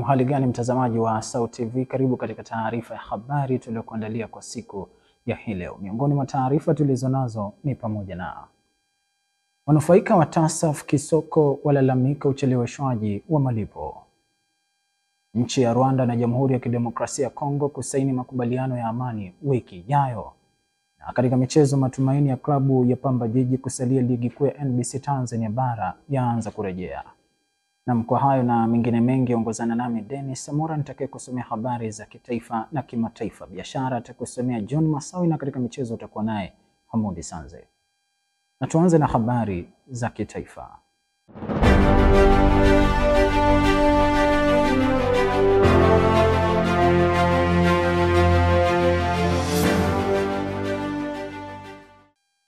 Na hali gani mtazamaji wa SAUT TV, karibu katika taarifa ya habari tuliyokuandalia kwa siku ya hii leo. Miongoni mwa taarifa tulizonazo ni pamoja na wanufaika wa TASAF Kisoko walalamika ucheleweshwaji wa malipo. Nchi ya Rwanda na Jamhuri ya Kidemokrasia ya Kongo kusaini makubaliano ya amani wiki ijayo. Na katika michezo, matumaini ya klabu ya Pamba Jiji kusalia ligi kuu ya NBC Tanzania bara yaanza kurejea. Na kwa hayo na mengine mengi, ongozana nami Dennis Samora nitakaye kusomea habari za kitaifa na kimataifa. Biashara atakusomea John Masawi, na katika michezo utakuwa naye Hamudi Sanze. Na tuanze na habari za kitaifa.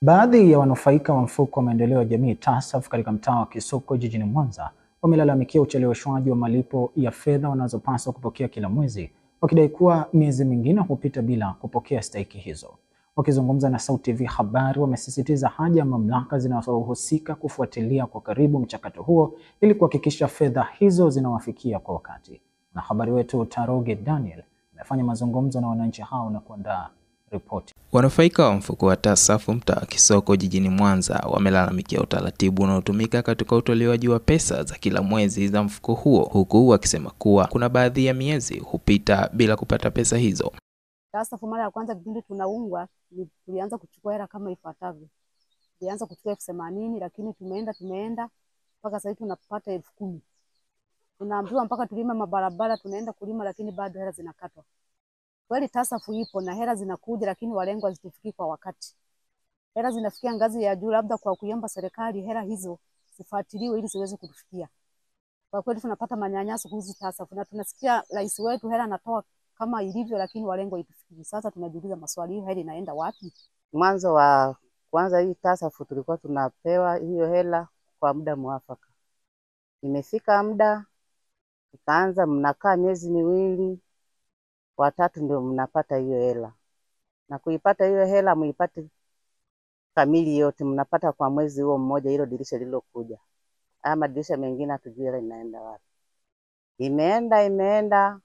Baadhi ya wanufaika wa mfuko wa maendeleo ya jamii TASAF katika mtaa wa Kisoko jijini Mwanza wamelalamikia ucheleweshwaji wa malipo ya fedha wanazopaswa kupokea kila mwezi, wakidai kuwa miezi mingine hupita bila kupokea stahiki hizo. Wakizungumza na SAUT TV habari, wamesisitiza haja ya mamlaka zinazohusika kufuatilia kwa karibu mchakato huo ili kuhakikisha fedha hizo zinawafikia kwa wakati. Na habari wetu Taroge Daniel amefanya mazungumzo na wananchi hao na kuandaa ripoti. Wanufaika wa mfuko wa TASAF mtaa wa Kisoko jijini Mwanza wamelalamikia utaratibu unaotumika katika utolewaji wa pesa za kila mwezi za mfuko huo, huku wakisema kuwa kuna baadhi ya miezi hupita bila kupata pesa hizo. TASAF mara ya kwanza kipindi tunaungwa tulianza kuchukua hela kama ifuatavyo. Tulianza kuchukua 80,000, lakini tumeenda mpaka sasa tunapata 10,000. Tunaambiwa mpaka tulime mabarabara, tunaenda kulima lakini bado hela zinakatwa. Kweli TASAF ipo na hela zinakuja, lakini walengwa zifiki kwa wakati. Hela zinafikia ngazi ya juu, labda kwa kuiomba serikali hela hizo zifuatiliwe ili ziweze kutufikia. Kwa kweli tunapata manyanyaso kuhusu TASAF, na tunasikia rais wetu hela anatoa kama ilivyo, lakini walengwa itufikie. Sasa tunajiuliza maswali, hela inaenda wapi? Mwanzo wa kwanza hii TASAF tulikuwa tunapewa hiyo hela kwa muda mwafaka. Imefika muda tukaanza mnakaa miezi miwili, watatu ndio mnapata hiyo hela. Na kuipata hiyo hela muipate kamili yote, mnapata kwa mwezi huo mmoja, hilo dirisha lililokuja. Ama dirisha mengine hatujui hela inaenda wapi. Imeenda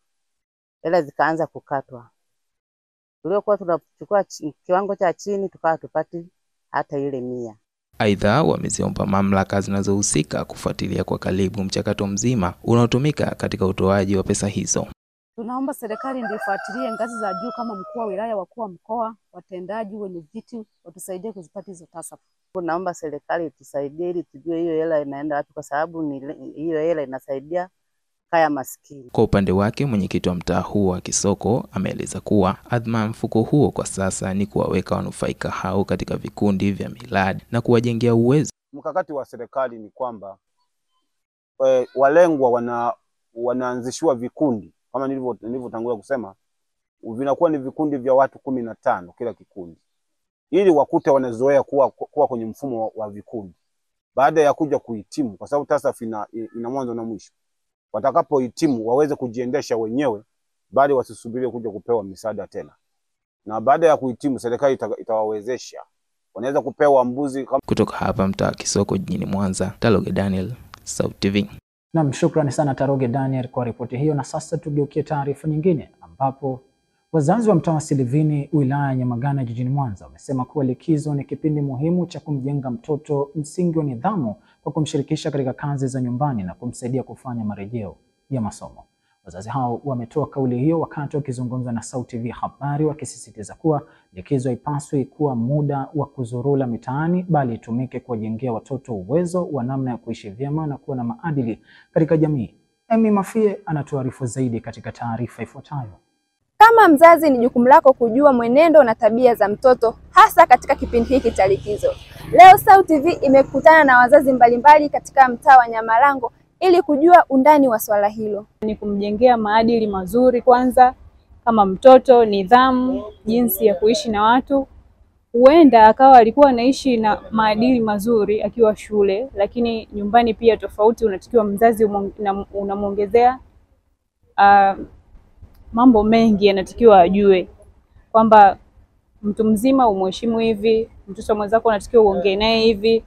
hela zikaanza kukatwa. Tuliokuwa tunachukua kiwango cha chini tukawa tupati hata ile 100. Aidha, wameziomba mamlaka zinazohusika kufuatilia kwa karibu mchakato mzima unaotumika katika utoaji wa pesa hizo. Tunaomba serikali ndio ifuatilie ngazi za juu kama mkuu wa wilaya, wakuu wa mkoa, watendaji, wenye viti, watusaidie kuzipata hizo TASAF. Tunaomba serikali itusaidie ili tujue hiyo hela inaenda wapi, kwa sababu hiyo hela inasaidia kaya maskini. Kwa upande wake, mwenyekiti wa mtaa huo wa Kisoko ameeleza kuwa adhma ya mfuko huo kwa sasa ni kuwaweka wanufaika hao katika vikundi vya miradi na kuwajengea uwezo. Mkakati wa serikali ni kwamba walengwa wanaanzishiwa vikundi, kama nilivyotangulia kusema, vinakuwa ni vikundi vya watu 15 kila kikundi, ili wakute wanazoea kuwa kwenye mfumo wa vikundi. Baada ya kuja kuhitimu, kwa sababu TASAF ina mwanzo na mwisho, watakapohitimu waweze kujiendesha wenyewe, bali wasisubiri kuja kupewa misaada tena. Na baada ya kuhitimu serikali itawawezesha, wanaweza kupewa mbuzi Kutoka hapa mtaa Kisoko jijini Mwanza, Taroge Daniel, SAUT TV. Naam, shukrani sana Taroge Daniel kwa ripoti hiyo. Na sasa tugeukie taarifa nyingine, ambapo wazazi wa mtaa wa Silivini wilaya ya Nyamagana jijini Mwanza wamesema kuwa likizo ni kipindi muhimu cha kumjenga mtoto msingi wa nidhamu kwa kumshirikisha katika kazi za nyumbani na kumsaidia kufanya marejeo ya masomo. Wazazi hao wametoa kauli hiyo wakati wakizungumza na SAUT TV habari, wakisisitiza kuwa likizo haipaswi kuwa muda wa kuzurula mitaani, bali itumike kuwajengea watoto uwezo wa namna ya kuishi vyema na kuwa na maadili katika jamii. Emi Mafie anatuarifu zaidi katika taarifa ifuatayo. Kama mzazi, ni jukumu lako kujua mwenendo na tabia za mtoto, hasa katika kipindi hiki cha likizo. Leo SAUT TV imekutana na wazazi mbalimbali katika mtaa wa Nyamarango ili kujua undani wa swala hilo. Ni kumjengea maadili mazuri kwanza, kama mtoto, nidhamu, jinsi ya kuishi na watu. Huenda akawa alikuwa anaishi na maadili mazuri akiwa shule, lakini nyumbani pia tofauti. Unatakiwa mzazi unamuongezea mambo mengi, yanatakiwa ajue kwamba mtu mzima umheshimu hivi, mtoto mwenzako unatakiwa uongee naye hivi,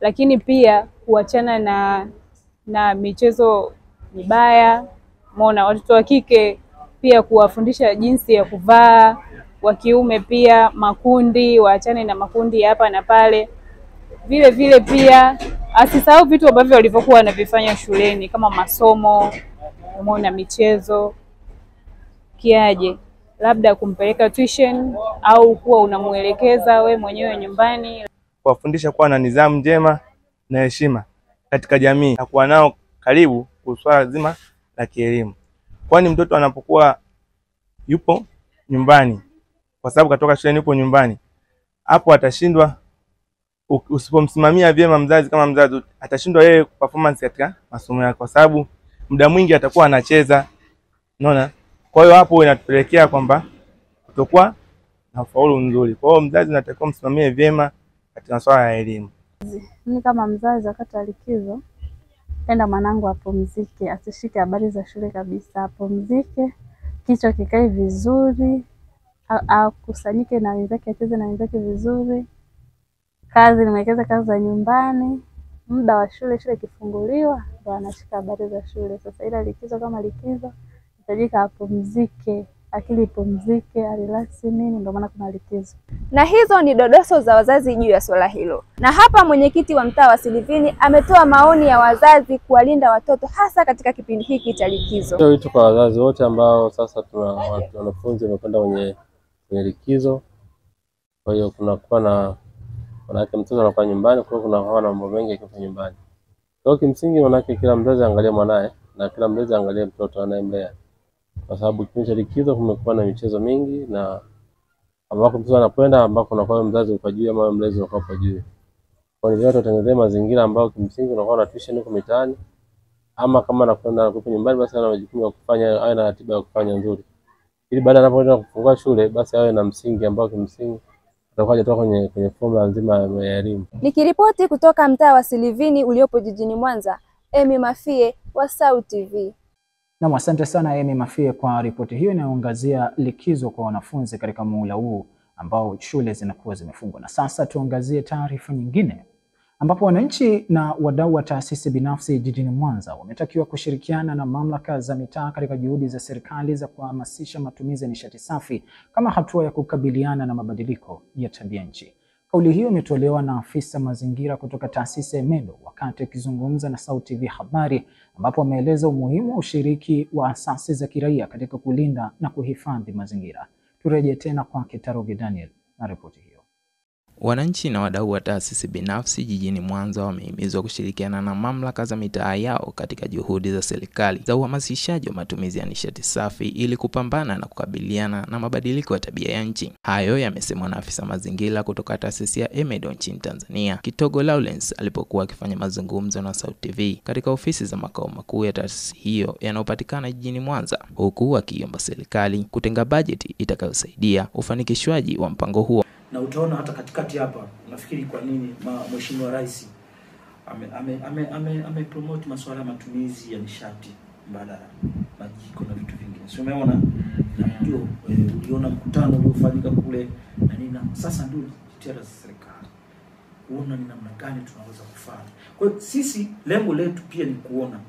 lakini pia kuachana na michezo mibaya, Umeona, watoto wa kike pia kuwafundisha jinsi ya kuvaa, wa kiume pia makundi, waachane na makundi hapa na pale. Vile vile pia asisahau vitu ambavyo walivyokuwa wanavifanya shuleni kama masomo, umeona, michezo. Kiaje, labda kumpeleka tuition au kuwa unamuelekeza we mwenyewe nyumbani. Kuwafundisha kuwa na nidhamu njema na heshima katika jamii na kuwa nao karibu kwa swala zima la kielimu. Kwani mtoto anapokuwa yupo nyumbani, kwa sababu katoka shuleni yupo nyumbani, hapo atashindwa. Usipomsimamia vyema mzazi, kama mzazi atashindwa yeye performance katika masomo yake, kwa sababu muda mwingi atakuwa anacheza. Unaona? Kwa hiyo hapo inatupelekea kwamba kutokuwa na ufaulu mzuri. Kwa hiyo mzazi anatakiwa msimamie vyema katika swala la elimu. Mimi kama mzazi, wakati wa likizo, penda mwanangu apumzike, asishike habari za shule kabisa, apumzike, kichwa kikae vizuri, akusanyike na wenzake, acheze na wenzake vizuri. Kazi nimewekeza kazi za nyumbani, muda wa shule kifunguliwa ndo anashika habari za shule. Sasa ila likizo kama likizo, itajika apumzike, akili ipumzike, relax nini, ndio maana kuna likizo. Na hizo ni dodoso za wazazi juu ya swala hilo. Na hapa mwenyekiti wa mtaa wa Silivini ametoa maoni ya wazazi kuwalinda watoto hasa katika kipindi hiki cha likizo. Ndio wito kwa wazazi wote ambao sasa tuna wanafunzi wamekwenda kwenye likizo. Kwa hiyo kunakuwa na wanawake, mtoto anakuwa nyumbani, kwa hiyo kuna mambo mengi kwa nyumbani. Kwa hiyo kimsingi wanawake, kila mzazi angalie mwanae na kila mzazi angalie mtoto anayemlea. Kwa sababu kipindi cha likizo kumekuwa na michezo mingi na ambako mtoto anakwenda ambako unakuwa mzazi uko juu ama mlezi uko hapo juu. Kwa hiyo tutengeneze mazingira ambayo kimsingi unakuwa na tuition huko mitaani, ama kama anakwenda huko nyumbani basi ana majukumu ya kufanya, awe na ratiba ya kufanya nzuri, ili baada anapoenda kufungua shule basi awe na msingi ambao kimsingi atakuwa hajatoka kwenye formula nzima ya elimu. Nikiripoti kutoka mtaa wa Silivini uliopo jijini Mwanza, Emi Mafie wa SAUT TV. Na asante sana Emi Mafie kwa ripoti hiyo inayoangazia likizo kwa wanafunzi katika muhula huu ambao shule zinakuwa zimefungwa. Na sasa tuangazie taarifa nyingine ambapo wananchi na wadau wa taasisi binafsi jijini Mwanza wametakiwa kushirikiana na mamlaka za mitaa katika juhudi za serikali za kuhamasisha matumizi ya nishati safi kama hatua ya kukabiliana na mabadiliko ya tabia nchi. Kauli hiyo imetolewa na afisa mazingira kutoka taasisi ya EMEDO wakati akizungumza na SAUT TV Habari, ambapo ameeleza umuhimu wa ushiriki wa asasi za kiraia katika kulinda na kuhifadhi mazingira. Turejee tena kwa Kitaroge Daniel na ripoti hiyo. Wananchi na wadau wa taasisi binafsi jijini Mwanza wamehimizwa kushirikiana na mamlaka za mitaa yao katika juhudi za serikali za uhamasishaji wa matumizi ya nishati safi ili kupambana na kukabiliana na mabadiliko ya tabia ya nchi. Hayo yamesemwa na afisa mazingira kutoka taasisi ya EMEDO nchini Tanzania, Kitogo Lawrence, alipokuwa akifanya mazungumzo na SAUT TV katika ofisi za makao makuu ya taasisi hiyo yanayopatikana jijini Mwanza, huku akiomba serikali kutenga bajeti itakayosaidia ufanikishwaji wa mpango huo. Na utaona hata katikati hapa, nafikiri kwa nini Mheshimiwa Rais ame promote masuala ya matumizi ya nishati mbadala, majiko na vitu vingine. Sio, umeona? Na ndio uliona mkutano uliofanyika kule na nini. Sasa ndio jitihada za serikali kuona ni namna gani tunaweza kufanya. Kwa hiyo sisi lengo letu pia ni kuona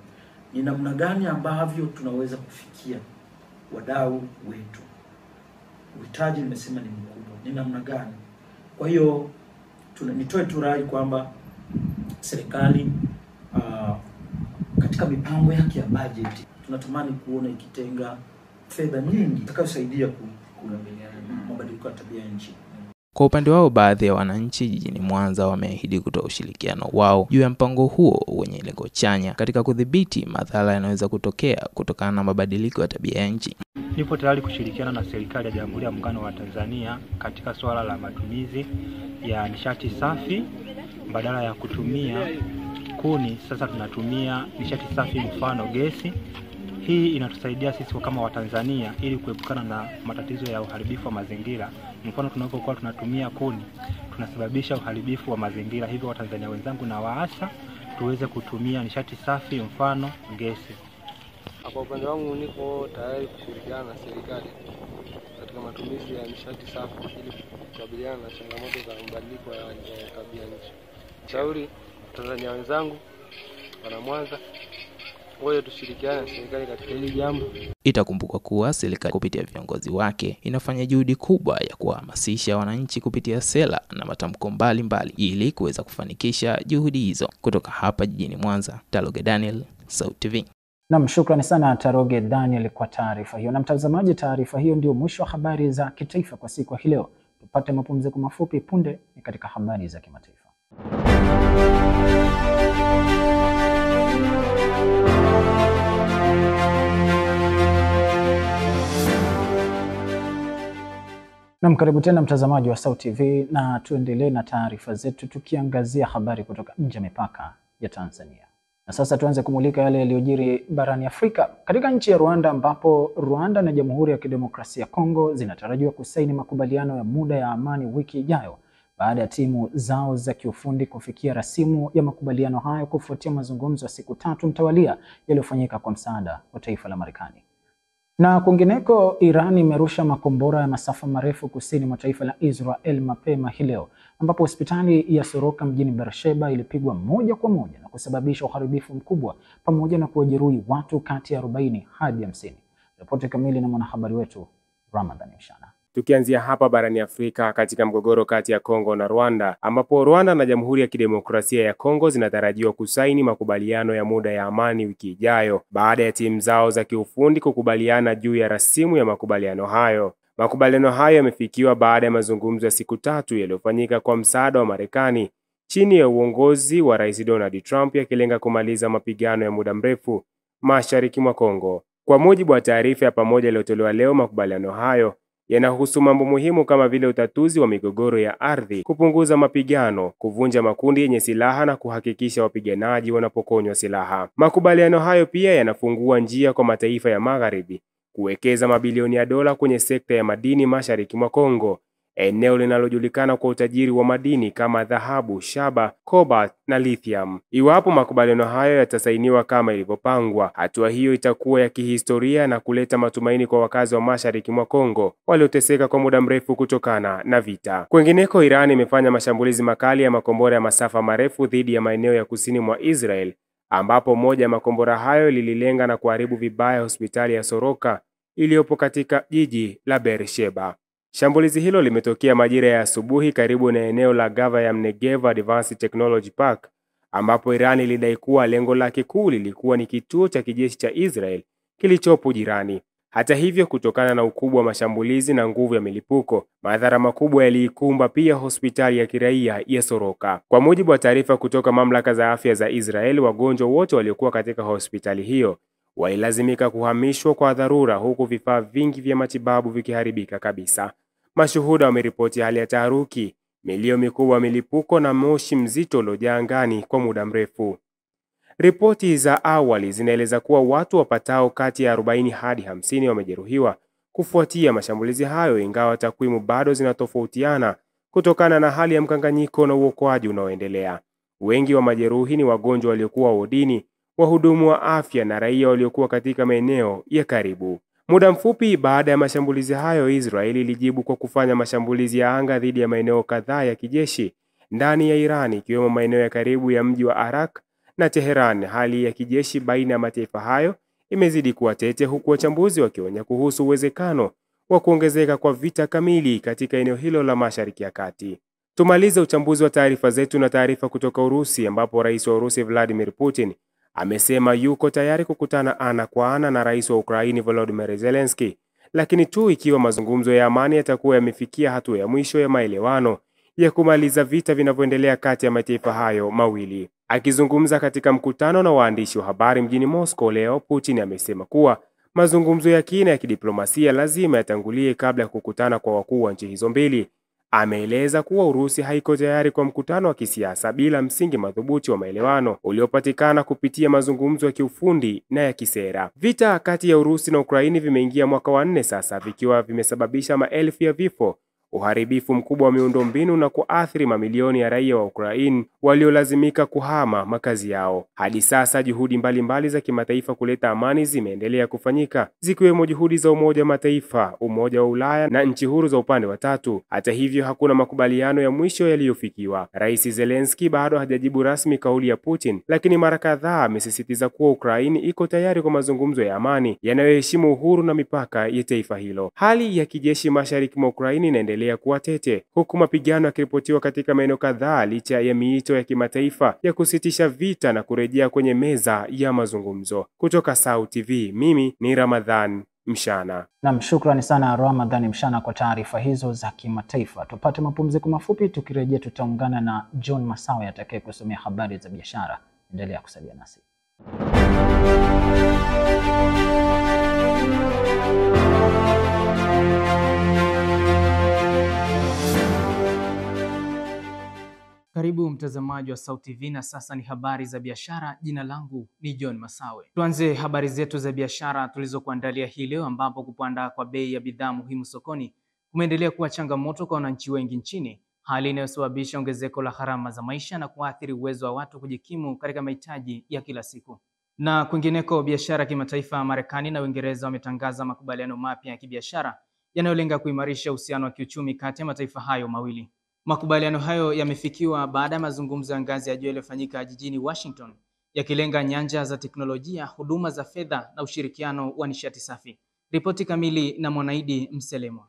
ni namna gani ambavyo tunaweza kufikia wadau wetu. Uhitaji nimesema ni mkubwa, ni namna gani? Kwa hiyo nitoe tu rai kwamba serikali katika mipango yake ya bajeti tunatamani kuona ikitenga fedha nyingi itakayosaidia kukabiliana na mabadiliko ya tabia nchi. Kwa upande wao, baadhi ya wananchi jijini Mwanza wameahidi kutoa ushirikiano wao juu ya mpango huo wenye lengo chanya katika kudhibiti madhara yanayoweza kutokea kutokana na mabadiliko ya tabia ya nchi. Nipo tayari kushirikiana na serikali ya Jamhuri ya Muungano wa Tanzania katika swala la matumizi ya nishati safi. Badala ya kutumia kuni, sasa tunatumia nishati safi, mfano gesi. Hii inatusaidia sisi kama Watanzania ili kuepukana na matatizo ya uharibifu wa mazingira. Mfano, tunapokuwa tunatumia kuni tunasababisha uharibifu wa mazingira. Hivyo Watanzania wenzangu na waasa tuweze kutumia nishati safi, mfano gesi. Kwa upande wangu niko tayari kushirikiana na serikali katika matumizi ya nishati safi ili kukabiliana na changamoto za mabadiliko ya tabia nchi. Shauri Tanzania wenzangu, wana Mwanza, Kwa hiyo tushirikiane na serikali katika hili jambo. Itakumbukwa kuwa serikali kupitia viongozi wake inafanya juhudi kubwa ya kuhamasisha wananchi kupitia sera na matamko mbalimbali ili kuweza kufanikisha juhudi hizo. Kutoka hapa jijini Mwanza, Taroge Daniel, SAUT TV. Naam, shukrani sana Taroge Daniel kwa taarifa hiyo. Na mtazamaji, taarifa hiyo ndio mwisho wa habari za kitaifa kwa siku hii leo. Tupate mapumziko mafupi, punde ni katika habari za kimataifa. Na karibu tena mtazamaji wa SAUT TV, na tuendelee na taarifa zetu tukiangazia habari kutoka nje ya mipaka ya Tanzania. Na sasa tuanze kumulika yale yaliyojiri barani Afrika. Katika nchi ya Rwanda, ambapo Rwanda na Jamhuri ya Kidemokrasia ya Kongo zinatarajiwa kusaini makubaliano ya muda ya amani wiki ijayo baada ya timu zao za kiufundi kufikia rasimu ya makubaliano hayo kufuatia mazungumzo ya siku 3 mtawalia yaliyofanyika kwa msaada wa taifa la Marekani. Na kwingineko, Iran imerusha makombora ya masafa marefu kusini mwa taifa la Israel mapema hii leo, ambapo hospitali ya Soroka mjini Beersheba ilipigwa moja kwa moja na kusababisha uharibifu mkubwa pamoja na kuwajeruhi watu kati ya 40 hadi 50. Ripoti kamili na mwanahabari wetu Ramadhani Mshana. Tukianzia hapa barani Afrika, katika mgogoro kati ya Kongo na Rwanda, ambapo Rwanda na Jamhuri ya Kidemokrasia ya Kongo zinatarajiwa kusaini makubaliano ya muda ya amani wiki ijayo baada ya timu zao za kiufundi kukubaliana juu ya rasimu ya makubaliano hayo. Makubaliano hayo yamefikiwa baada ya mazungumzo ya siku 3 yaliyofanyika kwa msaada wa Marekani chini ya uongozi wa Rais Donald Trump, yakilenga kumaliza mapigano ya muda mrefu mashariki mwa Kongo. Kwa mujibu wa taarifa ya pamoja iliyotolewa leo, makubaliano hayo yanahusu mambo muhimu kama vile utatuzi wa migogoro ya ardhi, kupunguza mapigano, kuvunja makundi yenye silaha na kuhakikisha wapiganaji wanapokonywa silaha. Makubaliano hayo pia yanafungua njia kwa mataifa ya Magharibi kuwekeza mabilioni ya dola kwenye sekta ya madini mashariki mwa Kongo, eneo linalojulikana kwa utajiri wa madini kama dhahabu, shaba, cobalt na lithium. Iwapo makubaliano hayo yatasainiwa kama ilivyopangwa, hatua hiyo itakuwa ya kihistoria na kuleta matumaini kwa wakazi wa mashariki mwa Kongo walioteseka kwa muda mrefu kutokana na vita. Kwingineko, Iran imefanya mashambulizi makali ya makombora ya masafa marefu dhidi ya maeneo ya kusini mwa Israel, ambapo moja ya makombora hayo lililenga na kuharibu vibaya hospitali ya Soroka iliyopo katika jiji la Beersheba. Shambulizi hilo limetokea majira ya asubuhi karibu na eneo la Gavayam Negev Advanced Technology Park, ambapo Iran ilidai kuwa lengo lake kuu lilikuwa ni kituo cha kijeshi cha Israel kilichopo jirani. Hata hivyo, kutokana na ukubwa wa mashambulizi na nguvu ya milipuko, madhara makubwa yaliikumba pia hospitali ya kiraia ya Soroka. Kwa mujibu wa taarifa kutoka mamlaka za afya za Israel, wagonjwa wote waliokuwa katika hospitali hiyo walilazimika kuhamishwa kwa dharura, huku vifaa vingi vya matibabu vikiharibika kabisa. Mashuhuda wameripoti hali ya taharuki, milio mikubwa ya milipuko na moshi mzito uliojaa angani kwa muda mrefu. Ripoti za awali zinaeleza kuwa watu wapatao kati ya 40 hadi 50 wamejeruhiwa kufuatia mashambulizi hayo, ingawa takwimu bado zinatofautiana kutokana na hali ya mkanganyiko na uokoaji unaoendelea. Wengi wa majeruhi ni wagonjwa waliokuwa wodini, wahudumu wa afya na raia waliokuwa katika maeneo ya karibu. Muda mfupi baada ya mashambulizi hayo, Israeli ilijibu kwa kufanya mashambulizi ya anga dhidi ya maeneo kadhaa ya kijeshi ndani ya Iran, ikiwemo maeneo ya karibu ya mji wa Arak na Teheran. Hali ya kijeshi baina ya mataifa hayo imezidi kuwa tete, huku wachambuzi wakionya kuhusu uwezekano wa kuongezeka kwa vita kamili katika eneo hilo la Mashariki ya Kati. Tumalize uchambuzi wa taarifa zetu na taarifa kutoka Urusi, ambapo Rais wa Urusi Vladimir Putin amesema yuko tayari kukutana ana kwa ana na Rais wa Ukraini Volodymyr Zelensky, lakini tu ikiwa mazungumzo ya amani yatakuwa yamefikia hatua ya mwisho ya maelewano ya kumaliza vita vinavyoendelea kati ya mataifa hayo mawili. Akizungumza katika mkutano na waandishi wa habari mjini Moscow leo, Putin amesema kuwa mazungumzo ya kina ya kidiplomasia lazima yatangulie kabla ya kukutana kwa wakuu wa nchi hizo mbili. Ameeleza kuwa Urusi haiko tayari kwa mkutano wa kisiasa bila msingi madhubuti wa maelewano uliopatikana kupitia mazungumzo ya kiufundi na ya kisera. Vita kati ya Urusi na Ukraini vimeingia mwaka wa 4 sasa, vikiwa vimesababisha maelfu ya vifo, uharibifu mkubwa wa miundombinu na kuathiri mamilioni ya raia wa Ukraine waliolazimika kuhama makazi yao. Hadi sasa juhudi mbalimbali za kimataifa kuleta amani zimeendelea kufanyika, zikiwemo juhudi za Umoja wa Mataifa, Umoja wa Ulaya na nchi huru za upande wa tatu. Hata hivyo, hakuna makubaliano ya mwisho yaliyofikiwa. Rais Zelensky bado hajajibu rasmi kauli ya Putin, lakini mara kadhaa amesisitiza kuwa Ukraine iko tayari kwa mazungumzo ya amani yanayoheshimu uhuru na mipaka ya taifa hilo. Hali ya kijeshi mashariki mwa Ukraine inaendelea kuwa tete, huku mapigano yakiripotiwa katika maeneo kadhaa licha ya miito ya kimataifa ya kusitisha vita na kurejea kwenye meza ya mazungumzo. Kutoka SAUT TV, mimi ni Ramadhan Mshana. Naam, shukrani sana Ramadhan Mshana kwa taarifa hizo za kimataifa. Tupate mapumziko mafupi, tukirejea tutaungana na John Masawe atakaye kusomea habari za biashara. Endelea kusalia nasi. Karibu mtazamaji wa SAUT TV na sasa ni habari za biashara. Jina langu ni John Masawe. Tuanze habari zetu za biashara tulizokuandalia hii leo, ambapo kupanda kwa bei ya bidhaa muhimu sokoni kumeendelea kuwa changamoto kwa wananchi wengi nchini, hali inayosababisha ongezeko la gharama za maisha na kuathiri uwezo wa watu kujikimu katika mahitaji ya kila siku. Na kwingineko, biashara kimataifa, Marekani na Uingereza wametangaza makubaliano mapya ya kibiashara yanayolenga kuimarisha uhusiano wa kiuchumi kati ya mataifa hayo mawili. Makubaliano hayo yamefikiwa baada ya mazungumzo ya ngazi ya juu yaliyofanyika jijini Washington, yakilenga nyanja za teknolojia, huduma za fedha na ushirikiano wa nishati safi. Ripoti kamili na Mwanaidi Mselemwa.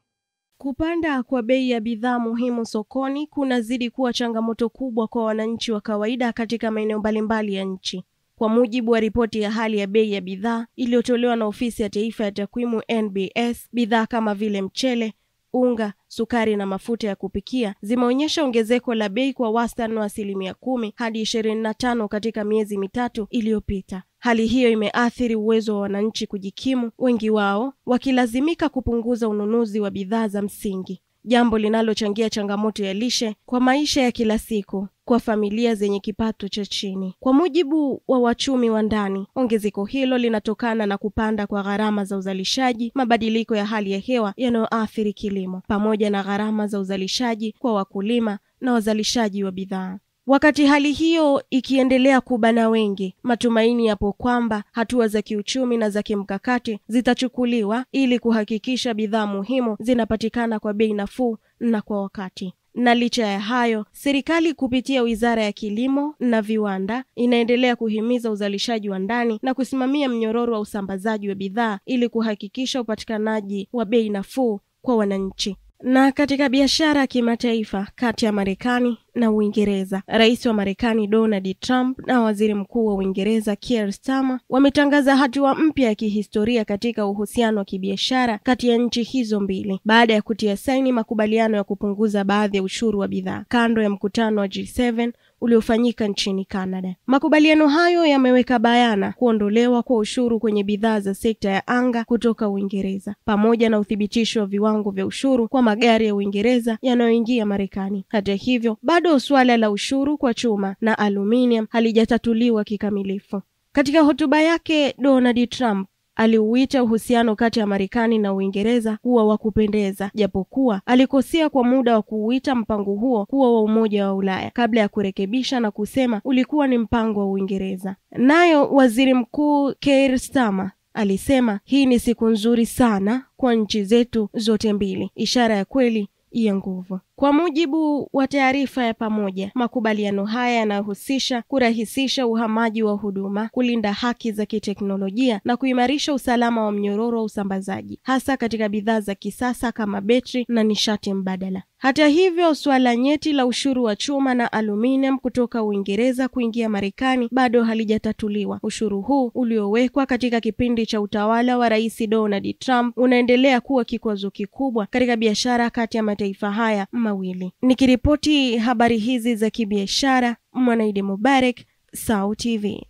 Kupanda kwa bei ya bidhaa muhimu sokoni kunazidi kuwa changamoto kubwa kwa wananchi wa kawaida katika maeneo mbalimbali ya nchi. Kwa mujibu wa ripoti ya hali ya bei ya bidhaa iliyotolewa na Ofisi ya Taifa ya Takwimu NBS, bidhaa kama vile mchele, unga, sukari na mafuta ya kupikia zimeonyesha ongezeko la bei kwa wastani wa 10% hadi 25% katika miezi mitatu iliyopita. Hali hiyo imeathiri uwezo wa wananchi kujikimu, wengi wao wakilazimika kupunguza ununuzi wa bidhaa za msingi, jambo linalochangia changamoto ya lishe kwa maisha ya kila siku kwa familia zenye kipato cha chini. Kwa mujibu wa wachumi wa ndani, ongezeko hilo linatokana na kupanda kwa gharama za uzalishaji, mabadiliko ya hali ya hewa yanayoathiri kilimo, pamoja na gharama za uzalishaji kwa wakulima na wazalishaji wa bidhaa. Wakati hali hiyo ikiendelea kubana wengi, matumaini yapo kwamba hatua za kiuchumi na za kimkakati zitachukuliwa ili kuhakikisha bidhaa muhimu zinapatikana kwa bei nafuu na kwa wakati. Na licha ya hayo, serikali kupitia Wizara ya Kilimo na Viwanda inaendelea kuhimiza uzalishaji wa ndani na kusimamia mnyororo wa usambazaji wa bidhaa ili kuhakikisha upatikanaji wa bei nafuu kwa wananchi. Na katika biashara kimataifa kati ya Marekani na Uingereza, Rais wa Marekani Donald Trump na Waziri Mkuu wa Uingereza Keir Starmer wametangaza hatua mpya ya kihistoria katika uhusiano wa kibiashara kati ya nchi hizo mbili baada ya kutia saini makubaliano ya kupunguza baadhi ya ushuru wa bidhaa kando ya mkutano wa G7 uliofanyika nchini Canada. Makubaliano hayo yameweka bayana kuondolewa kwa ushuru kwenye bidhaa za sekta ya anga kutoka Uingereza, pamoja na uthibitisho wa viwango vya ushuru kwa magari ya Uingereza yanayoingia Marekani. Hata hivyo, bado suala la ushuru kwa chuma na aluminium halijatatuliwa kikamilifu. Katika hotuba yake, Donald Trump aliuita uhusiano kati ya Marekani na Uingereza kuwa wa kupendeza, japokuwa alikosea kwa muda wa kuuita mpango huo kuwa wa Umoja wa Ulaya kabla ya kurekebisha na kusema ulikuwa ni mpango wa Uingereza. Nayo Waziri Mkuu Keir Starmer alisema hii ni siku nzuri sana kwa nchi zetu zote mbili, ishara ya kweli ya nguvu. Kwa mujibu wa taarifa ya pamoja, makubaliano haya yanahusisha kurahisisha uhamaji wa huduma, kulinda haki za kiteknolojia na kuimarisha usalama wa mnyororo wa usambazaji, hasa katika bidhaa za kisasa kama betri na nishati mbadala. Hata hivyo, suala nyeti la ushuru wa chuma na aluminium kutoka Uingereza kuingia Marekani bado halijatatuliwa. Ushuru huu uliowekwa katika kipindi cha utawala wa Rais Donald Trump unaendelea kuwa kikwazo kikubwa katika biashara kati ya mataifa haya mawili. Nikiripoti habari hizi za kibiashara, Mwanaidi Mubarak, SAUT TV.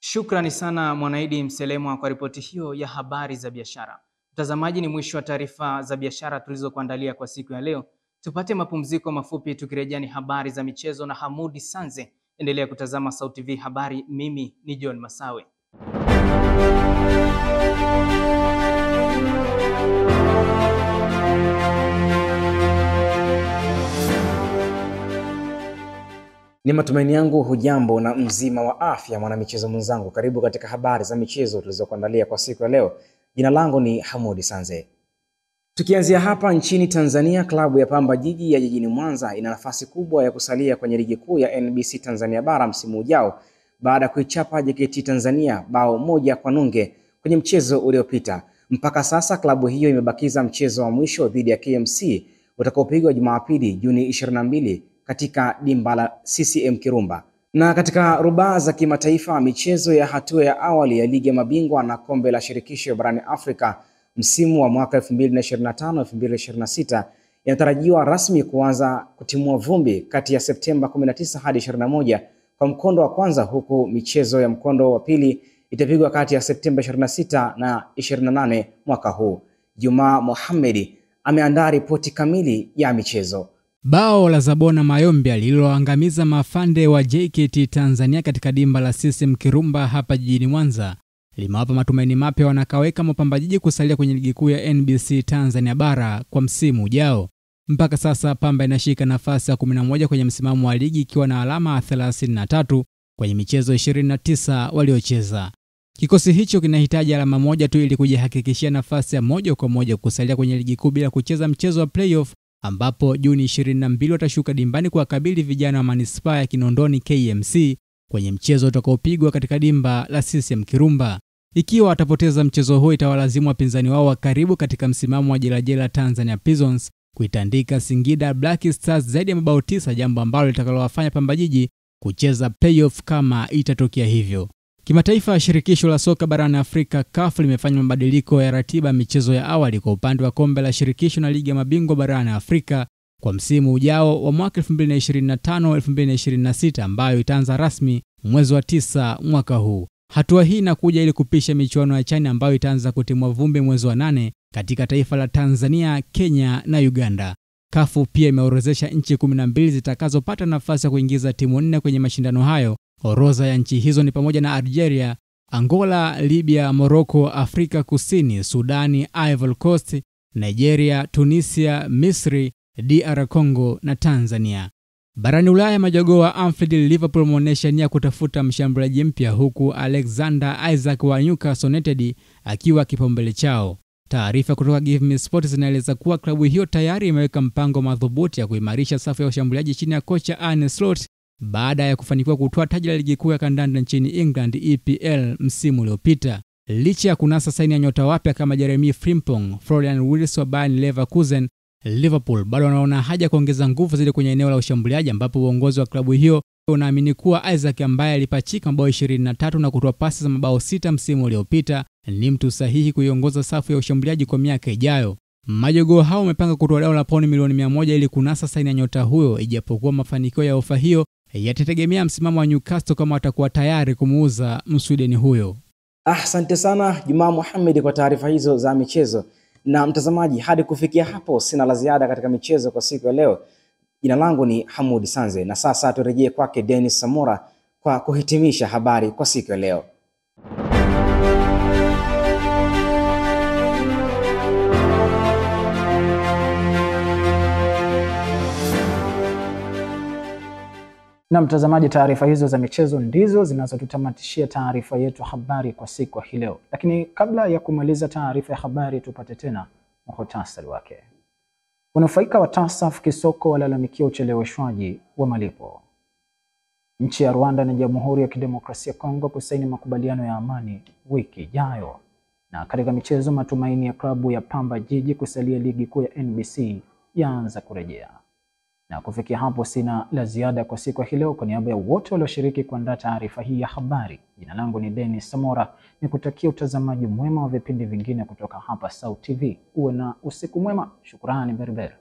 Shukrani sana Mwanaidi Mselemwa kwa ripoti hiyo ya habari za biashara. Mtazamaji, ni mwisho wa taarifa za biashara tulizokuandalia kwa siku ya leo. Tupate mapumziko mafupi, tukirejea ni habari za michezo na Hamudi Sanze. Endelea kutazama SAUT TV habari. Mimi ni John Masawe. Ni matumaini yangu hujambo na mzima wa afya mwanamichezo mwenzangu. Karibu katika habari za michezo tulizokuandalia kwa siku ya leo. Jina langu ni Hamudi Sanze. Tukianzia hapa nchini Tanzania, klabu ya Pamba Jiji ya jijini Mwanza ina nafasi kubwa ya kusalia kwenye ligi kuu ya NBC Tanzania Bara msimu ujao baada ya kuichapa JKT Tanzania bao 1-0 kwenye mchezo uliopita. Mpaka sasa klabu hiyo imebakiza mchezo wa mwisho dhidi ya KMC utakaopigwa Jumapili Juni 22 katika dimba la CCM Kirumba. Na katika rubaa za kimataifa, michezo ya hatua ya awali ya ligi ya mabingwa na kombe la shirikisho barani Afrika msimu wa mwaka 2025-2026 yanatarajiwa rasmi kuanza kutimua vumbi kati ya Septemba 19 hadi 21 kwa mkondo wa kwanza, huku michezo ya mkondo wa pili itapigwa kati ya Septemba 26 na 28 mwaka huu. Juma Mohamed ameandaa ripoti kamili ya michezo. Bao la Zabona Mayombe lililoangamiza mafande wa JKT Tanzania katika dimba la CCM Kirumba hapa jijini Mwanza limewapa matumaini mapya wanakaweka Pamba Jiji kusalia kwenye ligi kuu ya NBC Tanzania Bara kwa msimu ujao. Mpaka sasa Pamba inashika nafasi ya 11 kwenye msimamo wa ligi ikiwa na alama 33 kwenye michezo 29 waliocheza. Kikosi hicho kinahitaji alama moja tu ili kujihakikishia nafasi ya moja kwa moja kusalia kwenye ligi kuu bila kucheza mchezo wa playoff, ambapo Juni 22 watashuka dimbani kuwakabili vijana wa Manispaa ya Kinondoni KMC kwenye mchezo utakaopigwa katika dimba la CCM Kirumba. Ikiwa watapoteza mchezo huo, itawalazimu wapinzani wao wa karibu katika msimamo wa jelajela Tanzania Prisons kuitandika Singida Black Stars zaidi ya mabao 9, jambo ambalo litakalowafanya Pamba Jiji kucheza playoff kama itatokea hivyo. Kimataifa, shirikisho la soka barani Afrika CAF limefanya mabadiliko ya ratiba michezo ya awali kwa upande wa kombe la shirikisho na ligi ya mabingwa barani Afrika kwa msimu ujao wa mwaka 2025-2026 ambayo itaanza rasmi mwezi wa 9 mwaka huu. Hatua hii inakuja ili kupisha michuano ya CHAN ambayo itaanza kutimua vumbi mwezi wa 8 katika taifa la Tanzania, Kenya na Uganda. CAF pia imeorodhesha nchi 12 zitakazopata nafasi ya kuingiza timu 4 kwenye mashindano hayo. Orodha ya nchi hizo ni pamoja na Algeria, Angola, Libya, Morocco, Afrika Kusini, Sudani, Ivory Coast, Nigeria, Tunisia, Misri, DR Congo na Tanzania. Barani Ulaya, majogoo wa Anfield Liverpool wameonyesha nia kutafuta mshambuliaji mpya, huku Alexander Isaac wa Newcastle United akiwa kipaumbele chao. Taarifa kutoka Give Me Sports zinaeleza kuwa klabu hiyo tayari imeweka mpango madhubuti ya kuimarisha safu ya washambuliaji chini ya kocha Arne Slot baada ya kufanikiwa kutoa taji la ligi kuu ya kandanda nchini England EPL msimu uliopita. Licha ya kunasa saini ya nyota wapya kama Jeremy Frimpong, Florian Wirtz wa Bayern Leverkusen, Liverpool bado wanaona haja kuongeza nguvu zaidi kwenye eneo la ushambuliaji, ambapo uongozi wa klabu hiyo unaamini kuwa Isaac ambaye alipachika mabao 23 na kutoa pasi za mabao 6 msimu uliopita ni mtu sahihi kuiongoza safu ya ushambuliaji kwa miaka ijayo. Majogoo hao wamepanga kutoa dau la pauni milioni 100 ili kunasa saini ya nyota huyo, ijapokuwa mafanikio ya ofa hiyo yatategemea msimamo wa Newcastle kama watakuwa tayari kumuuza Mswideni huyo. Asante sana Juma Mohamed kwa taarifa hizo za michezo. Na mtazamaji, hadi kufikia hapo sina la ziada katika michezo kwa siku ya leo. Jina langu ni Hamudi Sanze, na sasa turejee kwake Dennis Samora kwa kuhitimisha habari kwa siku ya leo. Na mtazamaji, taarifa hizo za michezo ndizo zinazotutamatishia taarifa yetu habari kwa siku hii leo. Lakini kabla ya kumaliza taarifa ya habari, tupate tena muhtasari wake. Wanufaika wa TASAF Kisoko walalamikia ucheleweshwaji wa malipo. Nchi ya Rwanda na Jamhuri ya Kidemokrasia ya Kongo kusaini makubaliano ya amani wiki ijayo. Na katika michezo, matumaini ya klabu ya Pamba Jiji kusalia ligi kuu ya NBC yaanza kurejea. Na kufikia hapo sina la ziada kwa siku hii leo. Kwa niaba ya wote walioshiriki kuandaa taarifa hii ya habari, jina langu ni Dennis Samora, nikutakia utazamaji mwema wa vipindi vingine kutoka hapa SAUT TV. Uwe na usiku mwema. Shukrani berber.